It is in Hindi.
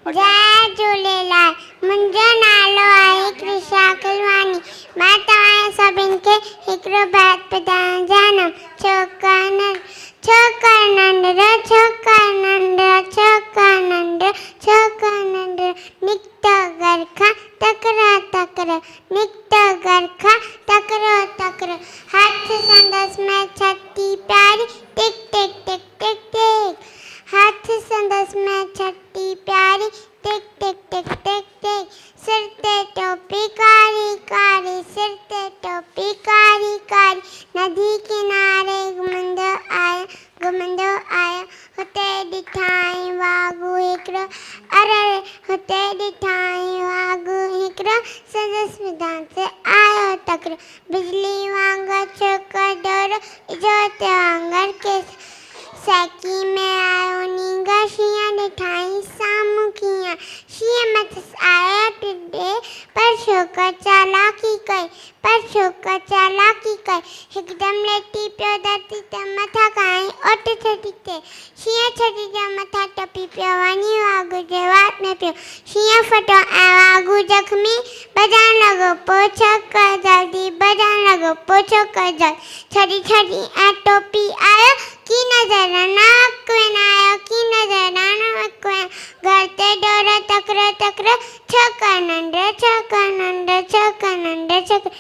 जय झूलेलाल। मुंहिंजो नालो आहे कृषा खिलवानी। मां तव्हां सभिनि खे हिकिड़ो बात ॿुधाइण चाहिंदमि। छोकिरा नंढड़ा छोकिरा नंढड़ा निकितो घर खां तकिड़ो निकितो घर खां तकिड़ो हथ संदसि में छटी प्यारी टिक टिक टिक टिक टिक। हाथ संदस में छटी प्यारी टिक टिक टिक टिक टिक। सिर ते टोपी कारी कारी सिर ते टोपी कारी कारी। नदी किनारे घुमंदो आया हुते ॾिठाई वागु हिकिड़ो। अरे हुते ॾिठाई वागु हिकिड़ो संदस मैदान से आयो तकिड़ो। बिजली वांगुरु छोकिरो डोरो जोत वांगुरु केस। सैकी में आयो नींगा शींहं ॾिठाई साम्हूं कीअं। शींहं मथसि आयो टिॾे पर छोकिरो चालाकी कई हिकदमि लेटी पियो धरती ते मथां खाई ओट छॾी ते। शींहं छॾी जे मथां टपी पियो वञी वागु जे वात में पियो। शींहं फटो ऐं वागु ज़ख़्मी बजाइण लॻो पोइ छोकिरो जल्दी बजाइण लॻो पोइ छोकिरो जल्दी छॾी ऐं टोपी आयो की नज़र न अकवेन आयो की नज़र न अकवेन। घर ते डोरो तकिड़ो छोकिरो नंढड़ो छोकिरो